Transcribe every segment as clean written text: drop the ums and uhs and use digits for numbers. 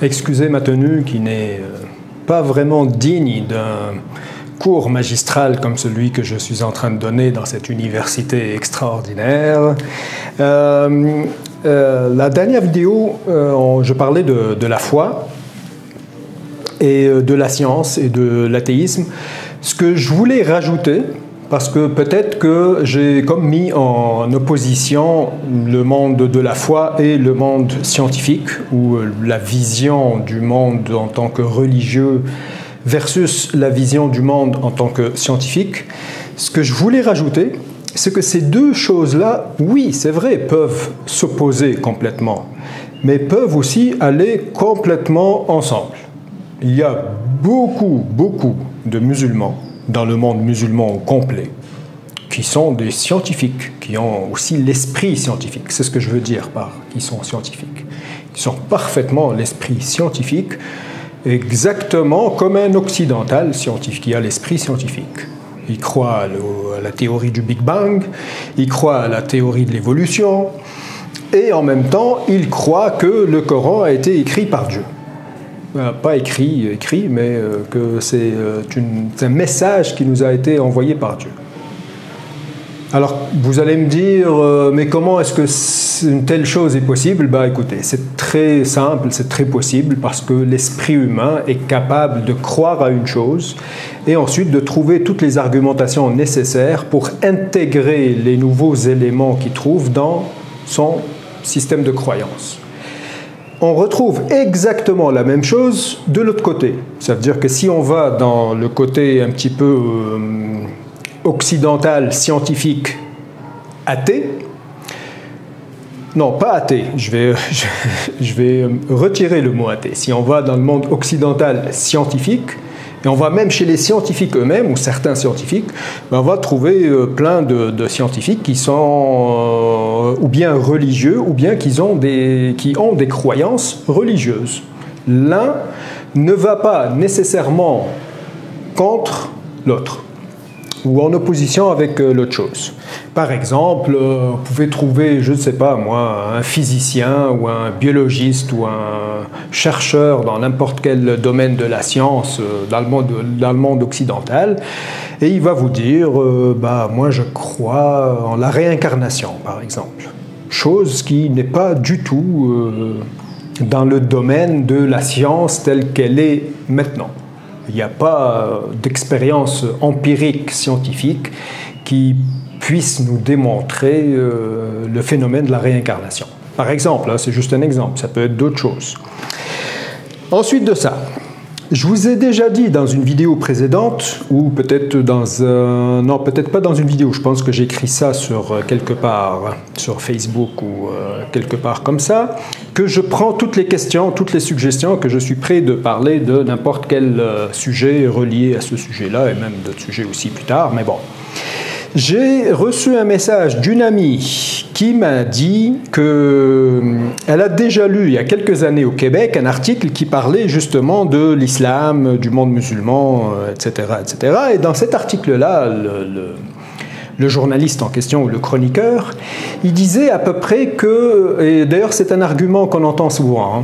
Excusez ma tenue qui n'est pas vraiment digne d'un cours magistral comme celui que je suis en train de donner dans cette université extraordinaire. La dernière vidéo, je parlais de la foi et de la science et de l'athéisme. Ce que je voulais rajouter, parce que peut-être que j'ai comme mis en opposition le monde de la foi et le monde scientifique, ou la vision du monde en tant que religieux versus la vision du monde en tant que scientifique. Ce que je voulais rajouter, c'est que ces deux choses-là, oui, c'est vrai, peuvent s'opposer complètement, mais peuvent aussi aller complètement ensemble. Il y a beaucoup de musulmans dans le monde musulman complet, qui sont des scientifiques, qui ont aussi l'esprit scientifique. C'est ce que je veux dire par qui sont scientifiques. Ils sont parfaitement l'esprit scientifique, exactement comme un occidental scientifique qui a l'esprit scientifique. Il croit à la théorie du Big Bang, il croit à la théorie de l'évolution, et en même temps, il croit que le Coran a été écrit par Dieu. Pas écrit, mais que c'est un message qui nous a été envoyé par Dieu. Alors, vous allez me dire, mais comment est-ce que une telle chose est possible? Bah, écoutez, c'est très simple, c'est très possible, parce que l'esprit humain est capable de croire à une chose et ensuite de trouver toutes les argumentations nécessaires pour intégrer les nouveaux éléments qu'il trouve dans son système de croyance. On retrouve exactement la même chose de l'autre côté. Ça veut dire que si on va dans le côté un petit peu occidental, scientifique, athée, non, pas athée, je vais retirer le mot athée. Si on va dans le monde occidental scientifique, et on va même chez les scientifiques eux-mêmes, ou certains scientifiques, ben on va trouver plein de scientifiques qui sont ou bien religieux, ou bien qui ont des croyances religieuses. L'un ne va pas nécessairement contre l'autre, ou en opposition avec l'autre chose. Par exemple, vous pouvez trouver, je ne sais pas moi, un physicien ou un biologiste ou un chercheur dans n'importe quel domaine de la science dans le monde occidental, et il va vous dire bah, moi je crois en la réincarnation, par exemple. Chose qui n'est pas du tout dans le domaine de la science telle qu'elle est maintenant. Il n'y a pas d'expérience empirique scientifique qui puisse nous démontrer le phénomène de la réincarnation. Par exemple, c'est juste un exemple, ça peut être d'autres choses. Ensuite de ça, je vous ai déjà dit dans une vidéo précédente, ou peut-être non, peut-être pas dans une vidéo, je pense que j'ai écrit ça sur quelque part, sur Facebook ou quelque part comme ça, que je prends toutes les questions, toutes les suggestions, que je suis prêt de parler de n'importe quel sujet relié à ce sujet-là, et même d'autres sujets aussi plus tard, mais bon. J'ai reçu un message d'une amie qui m'a dit qu'elle a déjà lu il y a quelques années au Québec un article qui parlait justement de l'islam, du monde musulman, etc., etc. Et dans cet article-là, le journaliste en question, ou le chroniqueur, il disait à peu près que, et d'ailleurs c'est un argument qu'on entend souvent,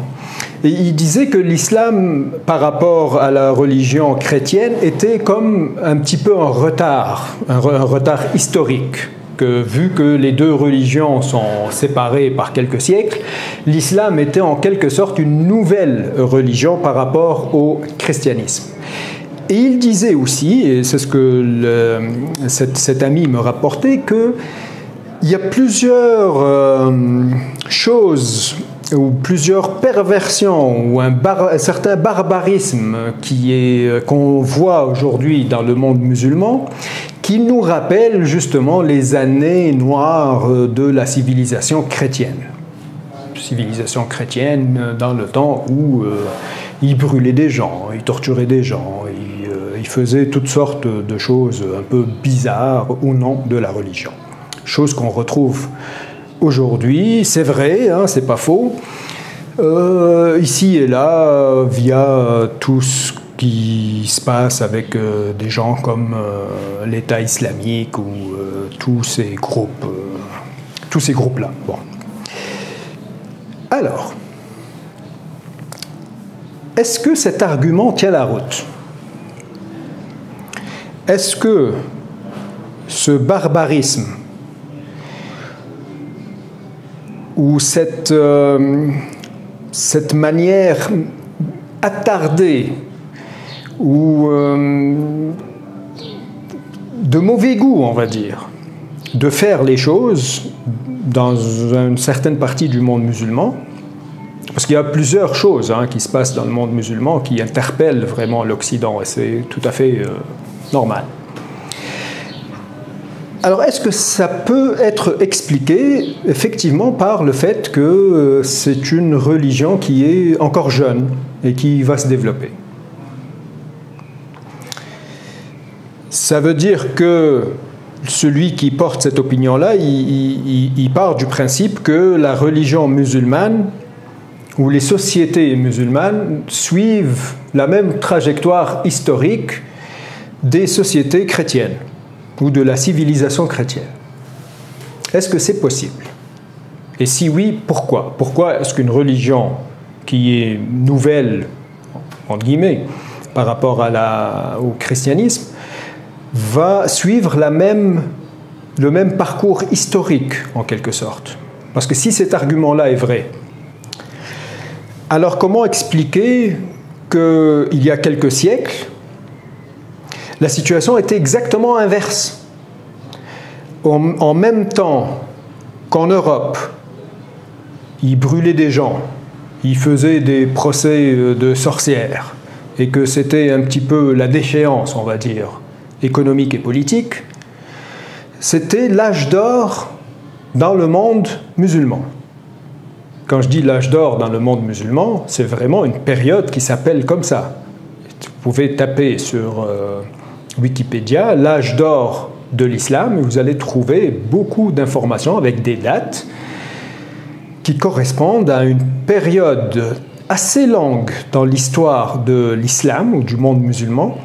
et il disait que l'islam, par rapport à la religion chrétienne, était comme un petit peu en retard, un retard historique. Que, vu que les deux religions sont séparées par quelques siècles, l'islam était en quelque sorte une nouvelle religion par rapport au christianisme. Et il disait aussi, et c'est ce que cet ami me rapportait, qu'il y a plusieurs choses ou plusieurs perversions ou un certain barbarisme qu'on voit aujourd'hui dans le monde musulman qui nous rappelle justement les années noires de la civilisation chrétienne. Civilisation chrétienne dans le temps où ils brûlaient des gens, ils torturaient des gens, ils faisaient toutes sortes de choses un peu bizarres au nom de la religion. Chose qu'on retrouve aujourd'hui, c'est vrai, hein, c'est pas faux, ici et là, via tout ce qui se passe avec des gens comme l'État islamique ou tous ces groupes-là. Bon. Alors, est-ce que cet argument tient la route? Est-ce que ce barbarisme ou cette manière attardée ou de mauvais goût, on va dire, de faire les choses dans une certaine partie du monde musulman, parce qu'il y a plusieurs choses qui se passent dans le monde musulman qui interpellent vraiment l'Occident, et c'est tout à fait normal. Alors, est-ce que ça peut être expliqué effectivement par le fait que c'est une religion qui est encore jeune et qui va se développer? Ça veut dire que celui qui porte cette opinion-là, il part du principe que la religion musulmane ou les sociétés musulmanes suivent la même trajectoire historique des sociétés chrétiennes ou de la civilisation chrétienne. Est-ce que c'est possible? Et si oui, pourquoi? Pourquoi est-ce qu'une religion qui est nouvelle, entre guillemets, par rapport au christianisme, va suivre le même parcours historique, en quelque sorte? Parce que si cet argument-là est vrai, alors comment expliquer qu'il y a quelques siècles, la situation était exactement inverse? En même temps qu'en Europe, ils brûlaient des gens, ils faisaient des procès de sorcières, et que c'était un petit peu la déchéance, on va dire, économique et politique, c'était l'âge d'or dans le monde musulman. Quand je dis l'âge d'or dans le monde musulman, c'est vraiment une période qui s'appelle comme ça. Vous pouvez taper sur Wikipédia l'âge d'or de l'islam et vous allez trouver beaucoup d'informations avec des dates qui correspondent à une période assez longue dans l'histoire de l'islam ou du monde musulman,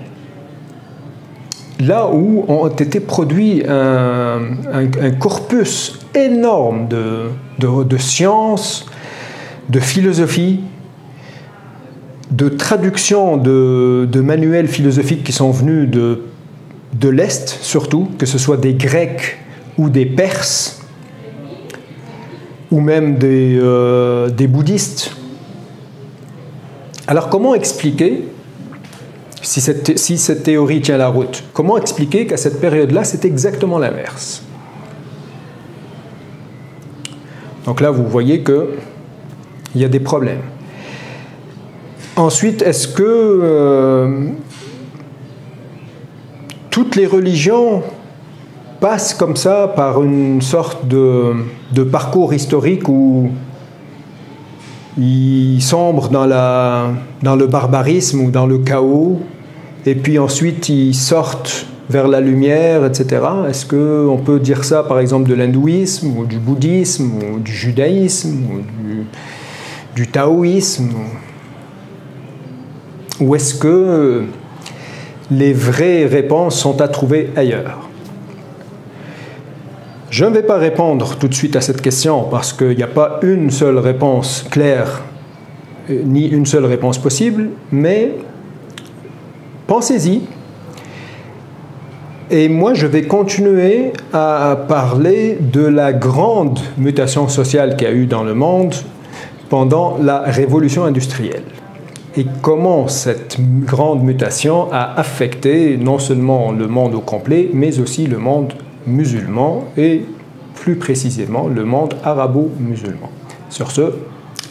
là où ont été produits un corpus énorme de sciences, de philosophie, de traductions de manuels philosophiques qui sont venus de l'Est surtout, que ce soit des Grecs ou des Perses, ou même des bouddhistes. Alors comment expliquer, si cette théorie tient la route, comment expliquer qu'à cette période-là, c'est exactement l'inverse? Donc là, vous voyez qu'il y a des problèmes. Ensuite, est-ce que toutes les religions passent comme ça par une sorte de parcours historique où ils sombrent dans le barbarisme ou dans le chaos, et puis ensuite ils sortent vers la lumière, etc. Est-ce qu'on peut dire ça, par exemple, de l'hindouisme, ou du bouddhisme, ou du judaïsme, ou du taoïsme? Ou est-ce que les vraies réponses sont à trouver ailleurs? Je ne vais pas répondre tout de suite à cette question parce qu'il n'y a pas une seule réponse claire ni une seule réponse possible, mais pensez-y. Et moi, je vais continuer à parler de la grande mutation sociale qu'il y a eu dans le monde pendant la révolution industrielle. Et comment cette grande mutation a affecté non seulement le monde au complet, mais aussi le monde musulman et plus précisément le monde arabo-musulman. Sur ce,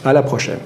à la prochaine.